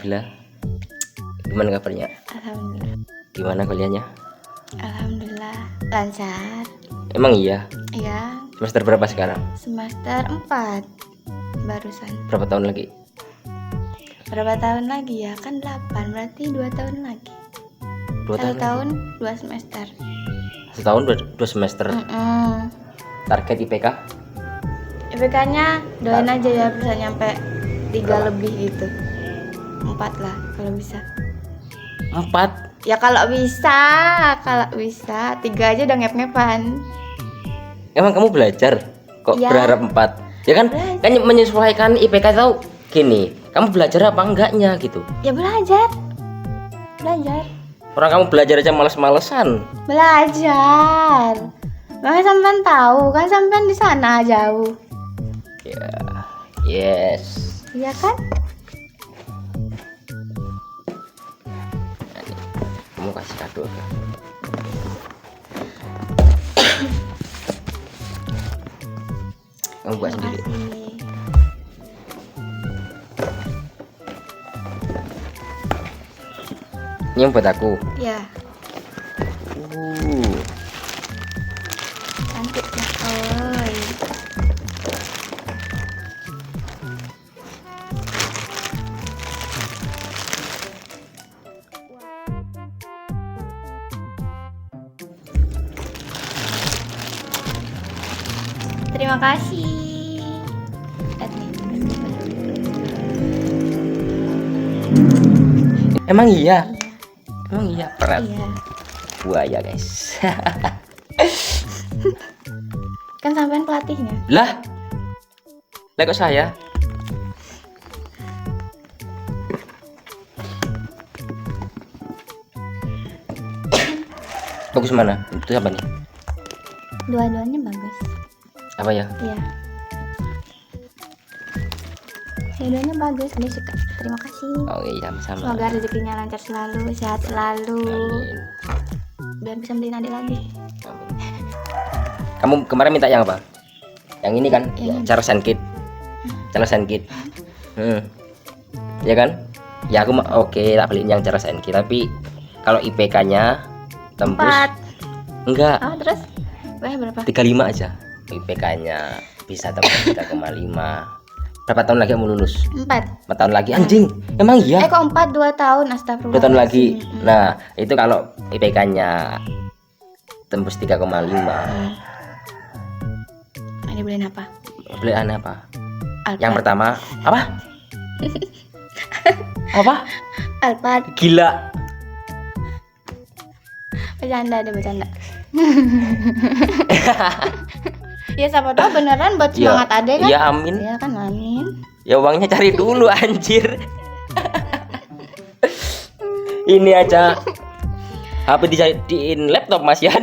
Gila. Gimana kabarnya? Alhamdulillah. Gimana kuliahnya? Alhamdulillah lancar. Emang iya? Iya, Semester berapa sekarang? semester 4 barusan. Berapa tahun lagi? Berapa tahun lagi ya? Kan 8, berarti 2 tahun lagi. 2 1 tahun tahun 2 semester. Setahun dua semester. Target IPK? IPK-nya doain Ah. aja ya bisa nyampe 3 Berapa? lebih gitu. 4 lah kalau bisa. 4. Ya kalau bisa 3 aja udah ngep-ngepan. Emang kamu belajar? Kok Iya. berharap 4? Ya kan, Belajar. kan menyesuaikan IPK tahu gini. Kamu belajar apa enggaknya gitu. Ya belajar. Orang kamu belajar aja males-malesan. Belajar. Makanya sampean tahu kan sampean di sana jauh. Ya. Yes. Iya kan? Kamu kasih kado kan? Kamu buat sendiri. Makasih. Ini yang buat aku. Ya, Uh. cantik ya. Oi. Terima kasih. Lihat nih. Emang iya? Emang iya? Berat. Iya. Buaya guys. Kan sampean pelatihnya. Lah kok saya? Bagus mana? Itu apa nih? Dua-duanya bagus. Apa ya? Iya. Dua-duanya bagus. Dia suka. Terima kasih. Oh iya, sama. Semoga rezekinya lancar selalu, sehat selalu. Amin. Biar bisa beliin adik lagi. Amin. Kamu kemarin minta yang apa? Yang ini kan? Yang Charles and Kit. Charles and Kit. Ya kan? Ya aku oke, tak beliin yang Charles and Kit. Tapi kalau IPK-nya tembus 4. enggak, Oh, terus? Berapa? 35 aja. IPK-nya bisa tembus 3,5. Berapa tahun lagi kamu lulus? 4. 4 tahun lagi anjing. Emang iya? Kok 4 2 tahun? Astagfirullah. 2 tahun lagi. Nah, itu kalau IPK-nya tembus 3,5. Ini beliin apa? Beli aneh apa? Alphard. Yang pertama apa? Apa? Alphard. Gila. Bercanda deh, bercanda. Ya siapa tahu beneran buat semangat adek kan? Ya amin. Ya kan, amin. Ya uangnya cari dulu anjir. Ini aja HP dijadiin laptop masian.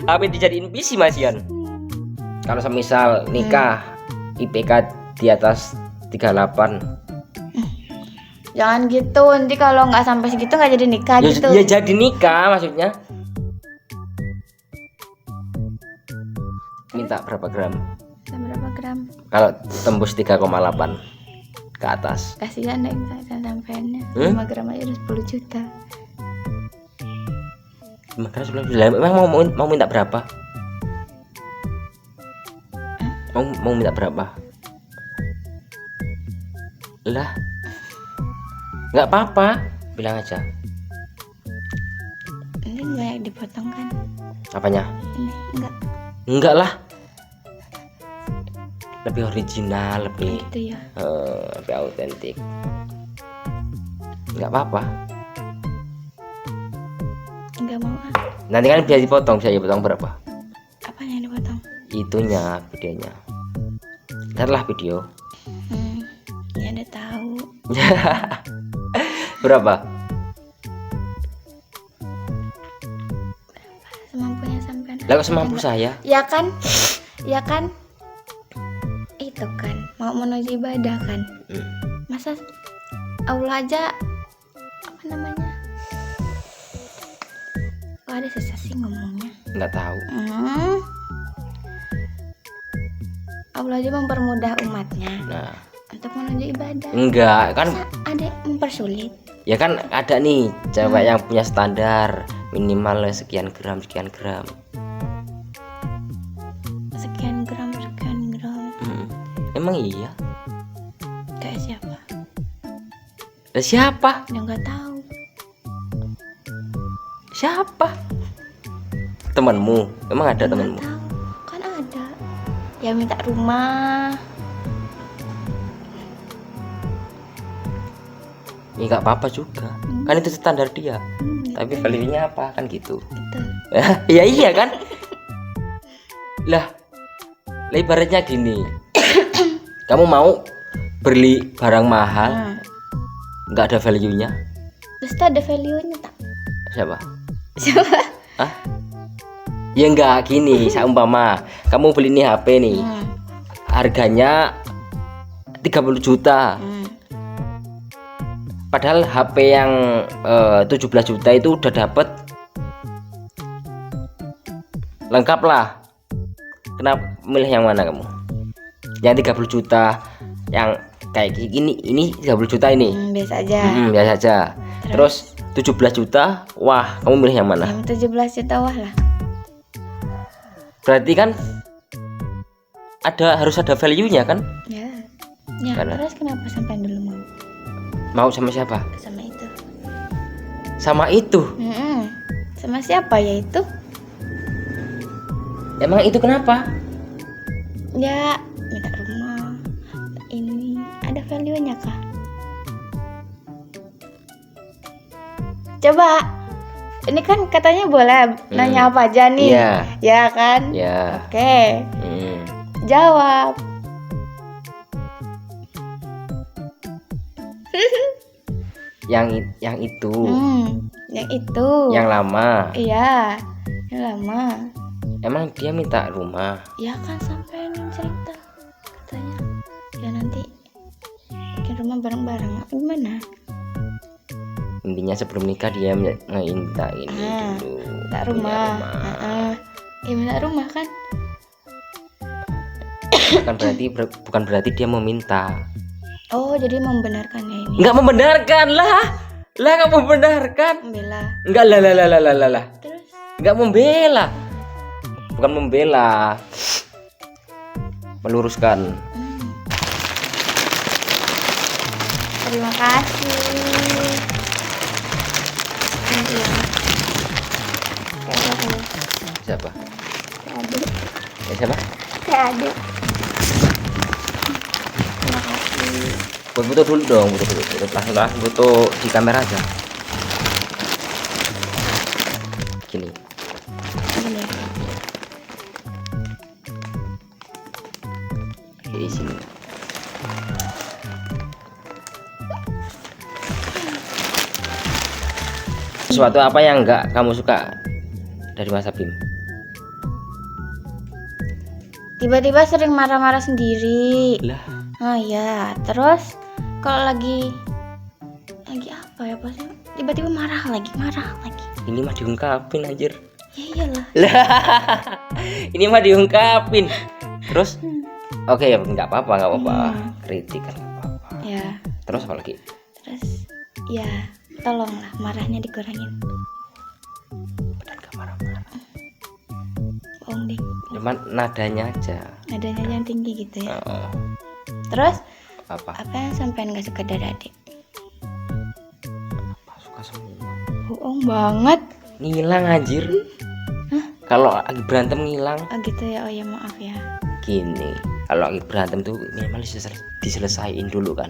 HP dijadiin PC masian. Kalau semisal nikah IPK di atas 38. Jangan gitu, nanti kalau nggak sampai segitu nggak jadi nikah Ya, gitu. ya jadi nikah maksudnya. Minta berapa gram? Berapa gram? Kalau tembus 3,8 ke atas. Kasihan deh misalkan sampainya 5 gram aja udah 10 juta. Makanya sebelum emang mau minta berapa? Mau minta berapa? Lah, nggak apa-apa, bilang aja. Ini banyak dipotong kan? Apanya? Ini Enggak lah. Lebih original, lebih gitu ya. lebih autentik. Nggak apa-apa. Enggak mau ah. Nanti kan biar dipotong, saya potong berapa? Apanya yang dipotong? Itunya, videonya. Lihatlah video. Ya udah tahu. Berapa? Semampunya sampean. Lah kok semampu saya? Ya kan? Ya kan? Itu kan mau menuju ibadah kan? Masa Allah aja apa namanya? Kok ada susah sih ngomongnya? Nggak tahu. Allah aja mempermudah umatnya. Nah, untuk menuju ibadah. Enggak kan, Masa ada yang mempersulit? ya kan ada nih cewek yang punya standar minimal sekian gram. Sekian gram, sekian gram. Emang iya? Kayak siapa? Lah siapa? Ya nggak tahu. Siapa? Temanmu? Emang ada Nggak temanmu? tahu. Kan ada. Ya minta rumah. Ya nggak apa-apa juga. Kan itu standar dia. Tapi value-nya apa kan gitu. Itu. Ya iya kan? Lah ibaratnya gini. Kamu mau beli barang mahal, Nah, nggak ada value-nya. terus tuh ada value-nya tak? Siapa? Siapa? Hah? Ya enggak gini, seumpama kamu beli nih HP nih, harganya 30 juta. Padahal HP yang 17 juta itu udah dapet lengkap lah. Kenapa milih yang mana kamu? Yang 30 juta, yang kayak gini, ini 30 juta ini. Biasa aja. Biasa aja. Terus 17 juta, wah kamu milih yang mana? Yang 17 juta wah lah. Berarti kan harus ada value-nya kan? Ya. Ya, Karena- terus kenapa sampai dulu mau Mau sama siapa? sama itu? Sama itu. Sama siapa ya itu? Emang itu kenapa? Ya, minta rumah. Ini ada value-nya kah? Coba. Ini kan katanya boleh nanya apa aja nih. Iya. Ya kan? Ya. Oke. Hmm. Jawab. Yang itu. Yang itu. Yang lama. Iya. Yang lama. Emang dia minta rumah. Ya kan sampai cerita katanya. Ya nanti bikin rumah bareng-bareng. Gimana? Intinya sebelum nikah dia minta ini dulu. Minta punya rumah. Ya minta rumah kan? Bukan berarti dia meminta. Oh, jadi membenarkan ya ini. Enggak membenarkan lah. Lah enggak membenarkan. Membela. Enggak lah. Terus Enggak membela. Bukan membela. Meluruskan. terima kasih. Iya. Siapa? Aduh, Ya, siapa? aduh. Terima kasih. Buat foto dulu dong, foto langsung foto di kamera aja. Gini. Ini. Di sini. Sesuatu apa yang enggak kamu suka dari Mas Abim? Tiba-tiba sering marah-marah sendiri. Lah, Oh ya, terus kalau lagi apa ya pasnya? Tiba-tiba marah lagi. ini mah diungkapin anjir. Ya iyalah. Lah, ini mah diungkapin. Terus, oke ya nggak apa-apa. Kritik kan nggak apa-apa. Ya, Terus apa lagi? terus ya tolonglah marahnya dikurangin. Benar nggak marah-marah. Bohong deh. Cuman nadanya aja. Nadanya yang tinggi gitu ya. Oh, Terus apa? apa yang sampean gak suka dari adik? Apa suka semua? Bohong banget. Ngilang anjir. Kalau lagi berantem ngilang. Oh gitu ya. Oh ya maaf ya. Gini, kalau lagi berantem tuh minimal diselesain dulu kan.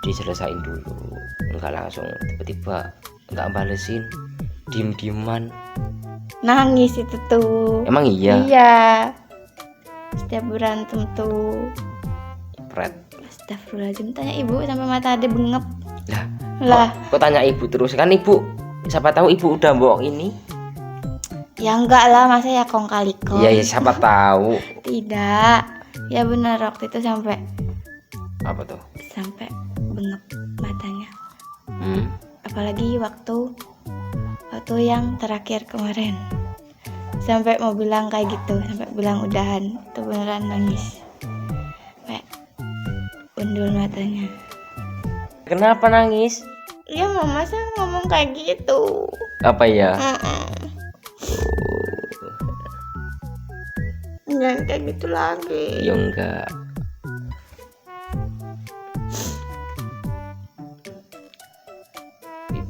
Diselesain dulu, nggak langsung tiba-tiba nggak balesin, diem-dieman. Nangis itu tuh. Emang iya? Iya. Setiap berantem tuh. Pret. Astagfirullahaladzim. Tanya ibu sampai mata ade bengep. Lah, kok tanya ibu terus? Kan ibu, siapa tahu ibu udah bawa ini. Ya enggak lah, masa ya kong kali kong. Iya, ya, siapa tahu. Tidak. Ya benar waktu itu sampai Apa tuh? bengep matanya. Hmm? Apalagi waktu yang terakhir kemarin. Sampai mau bilang kayak gitu, sampai bilang udahan. Itu beneran nangis. Kayak Indul matanya. Kenapa nangis? Ya mama saya ngomong kayak gitu. Apa ya? Jangan kayak gitu lagi. Ya enggak.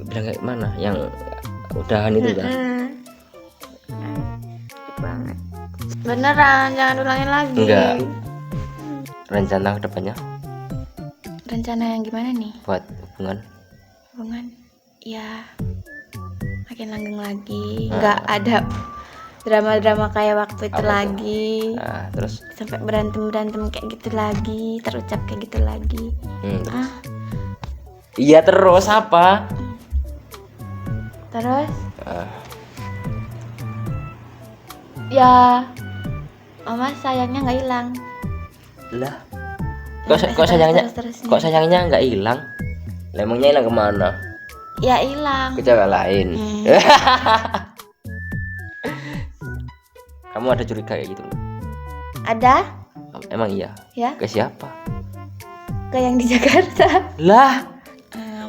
Bilang kayak mana? Yang udahan itu kan? Banget. Beneran, jangan ulangin lagi. Enggak. Rencana kedepannya Rencana yang gimana nih? buat hubungan? Hubungan? Ya makin langgeng lagi. Nggak ada drama-drama kayak waktu itu Apa tuh? lagi. Nah, terus Sampai berantem kayak gitu lagi, terucap kayak gitu lagi. terus. Iya terus apa? Terus Ah, ya mama sayangnya nggak hilang. lah. Kok sayangnya? Terus, Kok sayangnya nggak hilang? Lah, emangnya hilang kemana? ya hilang. Ke cewek lain. Kamu ada curiga kayak gitu? Ada Emang iya? ya Ke siapa? ke yang di Jakarta. Lah,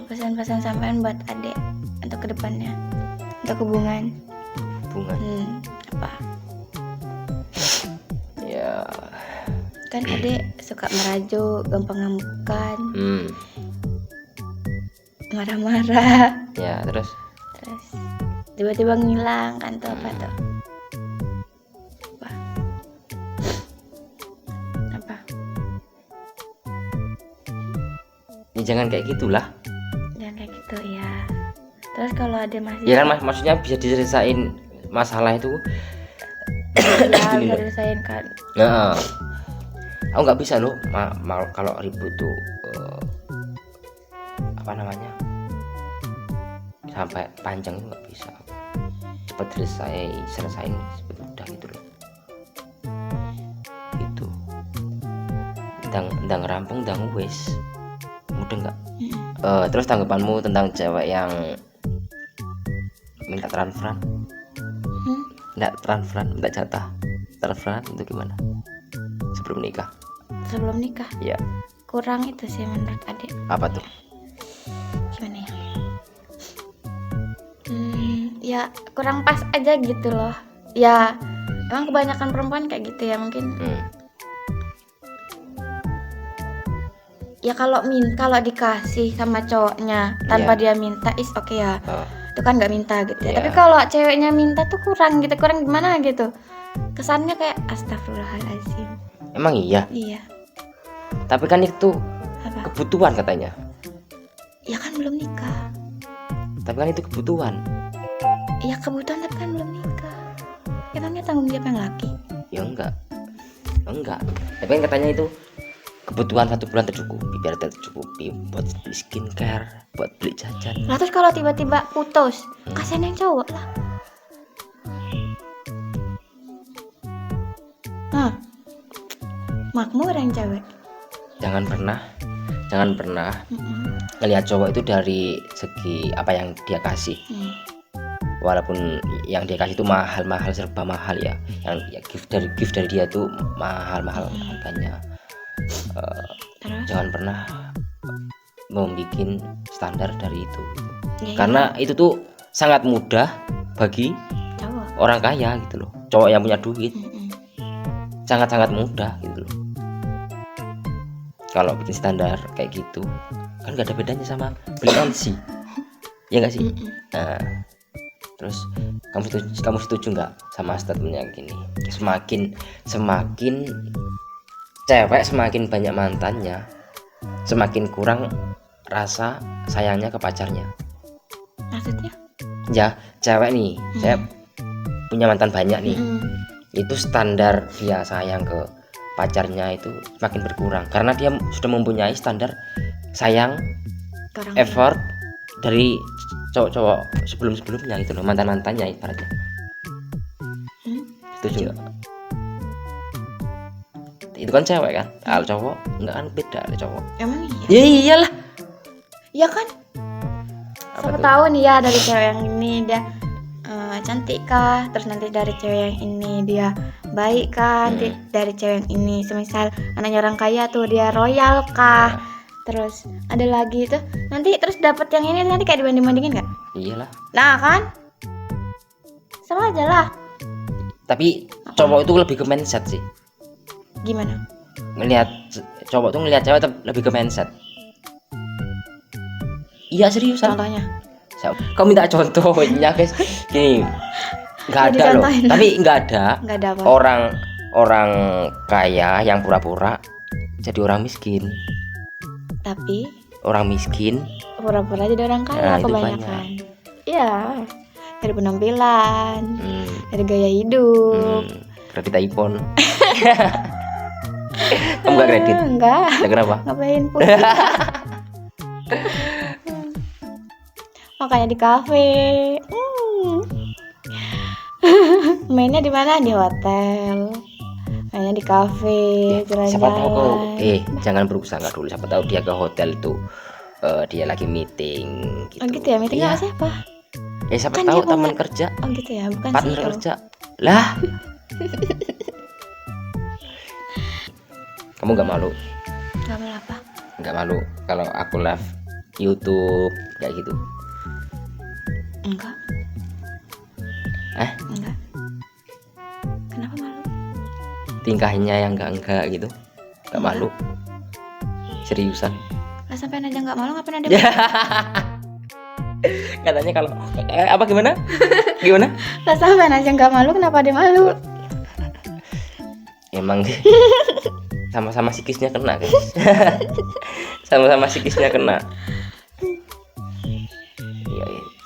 Pesan-pesan sampean buat adek untuk kedepannya, untuk hubungan. hubungan. Apa? Ya. Kan adek suka merajuk, gampang ngamukan, marah-marah, Ya, terus terus tiba-tiba ngilang kan tuh apa tuh? Apa? ya jangan kayak gitulah. Jangan kayak gitu ya. Terus kalau ada masih Ya kan maksudnya bisa diselesain masalah itu. ya Gini udah loh. diselesain kan. Nah, aku nggak bisa loh kalau ribut tuh apa namanya sampai panjang itu nggak bisa. Cepat selesain cepet udah gitu loh. Gitu. Ndang rampung ndang wis. Mudah nggak? Terus tanggapanmu tentang cewek yang minta transferan? Nggak transferan, minta jatah transferan itu gimana? Sebelum nikah? Sebelum nikah Iya. kurang itu sih menurut adek. Apa tuh? Gimana ya? Ya kurang pas aja gitu loh. Ya emang kebanyakan perempuan kayak gitu ya mungkin. Ya kalau dikasih sama cowoknya tanpa dia minta is oke ya. Itu kan nggak minta gitu ya. Iya. Tapi kalau ceweknya minta tuh kurang gimana gitu. Kesannya kayak astagfirullahaladzim. Emang iya. Iya. Tapi kan itu Apa? kebutuhan katanya. Ya kan belum nikah. Tapi kan itu kebutuhan. Ya kebutuhan tapi kan belum nikah. Emangnya tanggung jawab yang laki? Ya enggak. Tapi kan katanya itu kebutuhan 1 bulan tercukupi, biar tercukupi buat beli skincare, buat beli jajan. Lah terus kalau tiba-tiba putus, kasihan yang cowok lah. Makmur yang cewek. Jangan pernah ngelihat cowok itu dari segi apa yang dia kasih. Walaupun yang dia kasih itu mahal serba mahal ya. Yang ya, gift dari dia tuh mahal harganya. Terus? Jangan pernah membuat standar dari itu. Ya, Karena itu tuh sangat mudah bagi cowok. orang kaya gitu loh. Cowok yang punya duit sangat mudah gitu loh. Kalau bikin standar kayak gitu kan gak ada bedanya sama beli LC. Ya gak sih? Nah, terus kamu setuju nggak sama statementnya gini? Semakin cewek semakin banyak mantannya, semakin kurang rasa sayangnya ke pacarnya. Maksudnya? Ya, cewek nih, cewek punya mantan banyak nih. Itu standar dia sayang ke pacarnya itu semakin berkurang karena dia sudah mempunyai standar sayang effort dari cowok-cowok sebelumnya gitu loh, mantannya ibaratnya. Setuju nggak? Itu kan cewek kan, kalau cowok nggak kan beda ada cowok. Emang iya? Ya iyalah. Ya kan? Apa Siapa tuh? tahu nih ya dari cewek yang ini dia cantik kah, terus nanti dari cewek yang ini dia baik kan dari cewek yang ini. Semisal anaknya orang kaya tuh dia royal kah, terus ada lagi tuh nanti terus dapat yang ini, nanti kayak dibanding-bandingin nggak? Iyalah. Nah kan sama aja lah. Tapi cowok itu lebih ke mindset sih. Gimana? Ngelihat cowok tuh ngelihat cewek lebih ke mindset. Iya seriusan. Contohnya? Kau minta contohnya guys. Gini, nggak Mau ada loh. dicontohin? Tapi nggak ada Apa? orang kaya yang pura-pura jadi orang miskin. Tapi Orang miskin pura-pura jadi orang kaya Nah, itu kebanyakan. Iya, dari penampilan, hmm, dari gaya hidup. kredit iPhone. Kamu nggak kredit? Enggak. Ya, kenapa? Ngapain pusing? Makanya di kafe. Mainnya di mana? Di hotel. Mainnya di kafe, Siapa tahu kau jalan-jalan. jangan berusaha dulu. Siapa tahu dia ke hotel itu dia lagi meeting gitu. Oh gitu ya, meeting Iya. sama siapa? Siapa Kan tahu dia teman punya- kerja, Oh gitu ya, bukan partner CEO. kerja. Lah. Kamu nggak malu? Kamu apa? Nggak malu kalau aku live YouTube kayak gitu? Enggak. Enggak. Kenapa malu? Tingkahnya yang enggak gitu, nggak malu? Seriusan? Lah sampai aja nggak malu, ngapain ada? Ya. Katanya kalau apa gimana? Gimana? Lah sampai aja nggak malu, kenapa ada malu? Emang sama-sama psikisnya kena guys. Sama-sama psikisnya kena.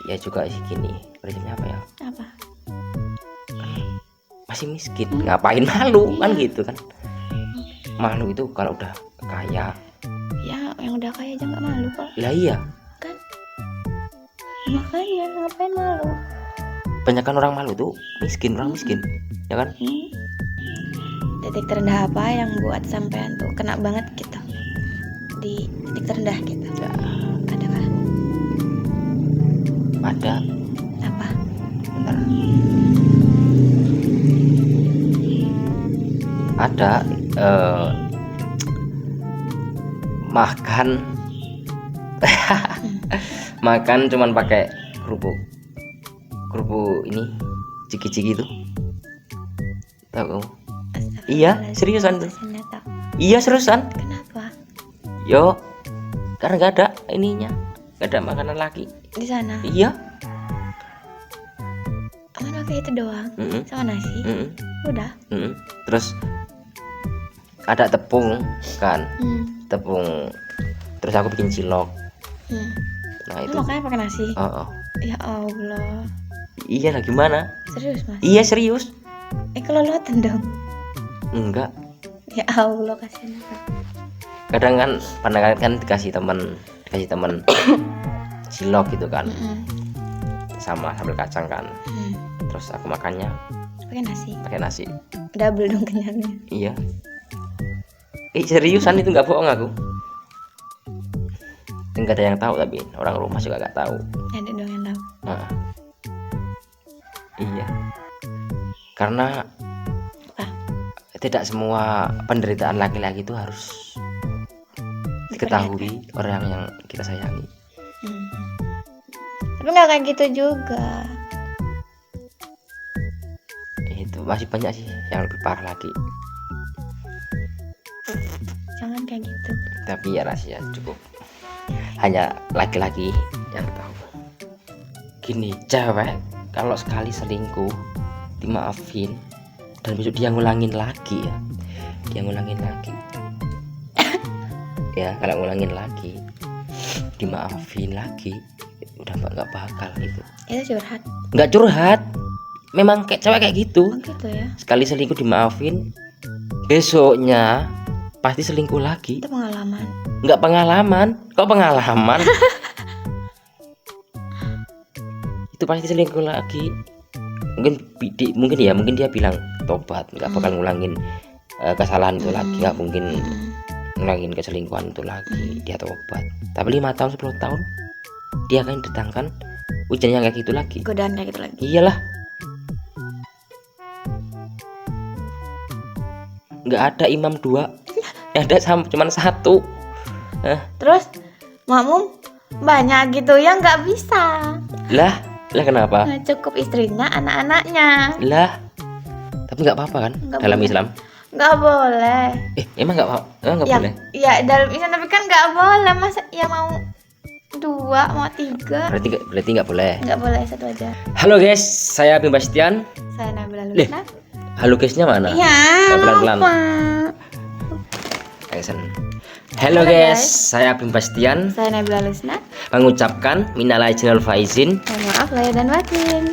Ya juga sih gini. Prinsipnya apa ya? Apa? Masih miskin, ngapain malu kan gitu kan? Malu itu kalau udah kaya. Ya yang udah kaya aja nggak malu kok. Lah iya, Kan? Makanya ngapain malu? banyakan orang malu tuh miskin, orang miskin, ya kan? Titik terendah apa yang buat sampean tuh kena banget gitu di titik terendah gitu? Ya, Ada kah? ada. Apa? Bentar. Ada makan makan cuman pakai kerupuk ini ciki-ciki tuh, tahu kamu? Iya, seriusan tuh. Saya nggak tahu. Iya seriusan. Kenapa? Yo, karena nggak ada ininya, nggak ada makanan lagi. Di sana? Iya. Aman pakai itu doang Mm-mm. sama nasi. Mm-mm. Udah. Mm-mm. Terus ada tepung kan, tepung. Terus aku bikin cilok. Nah itu. Makanya pakai nasi. Oh, oh. Ya Allah. Iya lah gimana? Serius mas? Iya serius. Kelolotan dong. Enggak. Ya Allah, kasihan apa? Kadang kan pandangan kan dikasih teman cilok gitu kan, sama sambal kacang kan. Terus aku makannya Pakai nasi. pakai nasi. Double dong kenyangnya. Iya. Seriusan itu nggak bohong aku. Enggak ada yang tahu, tapi orang rumah juga nggak tahu. Ada dong yang tahu. Nah, iya. Karena Apa? tidak semua penderitaan laki-laki itu harus diketahui orang yang kita sayangi. Tapi nggak kayak gitu juga. Itu masih banyak sih yang lebih parah lagi. Jangan kayak gitu. Tapi ya rahasia cukup. Hanya laki-laki yang tahu. Gini, cewek kalau sekali selingkuh dimaafin dan besok dia ngulangin lagi ya. Dia ngulangin lagi. Ya, kalau ngulangin lagi dimaafin lagi udah nggak bakal itu. Itu curhat. Nggak curhat. Memang kayak cewek kayak gitu. Oh gitu ya. Sekali selingkuh dimaafin, besoknya pasti selingkuh lagi. Itu pengalaman. Nggak pengalaman. Kok pengalaman? Itu pasti selingkuh lagi. Mungkin dia bilang tobat, nggak bakal ngulangin kesalahan itu lagi, nggak mungkin ngulangin keselingkuhan itu lagi. Dia tobat. Tapi 5 tahun 10 tahun dia akan didatangkan ujian yang kayak gitu lagi. Godaan kayak gitu lagi. Iyalah. nggak ada imam 2, yang ada cuman 1. Terus makmum banyak gitu ya, nggak bisa. Lah kenapa? Nah, cukup istrinya, anak-anaknya. Lah, tapi nggak apa-apa kan Nggak dalam boleh. Islam? Nggak boleh. Emang nggak Ya, boleh? ya dalam Islam tapi kan nggak boleh. Masa ya mau 2, mau 3? Berarti nggak boleh. Nggak boleh, 1 aja. Halo guys, saya Bim Bastian. Saya Nabila Lih, Lusna. halo guysnya mana? Ya, Pelan-pelan. lupa. Halo Halo, guys, guys. saya Bim Bastian Saya Nabila Lusna. mengucapkan minal aidin wal faizin. Mohon maaf lahir dan batin.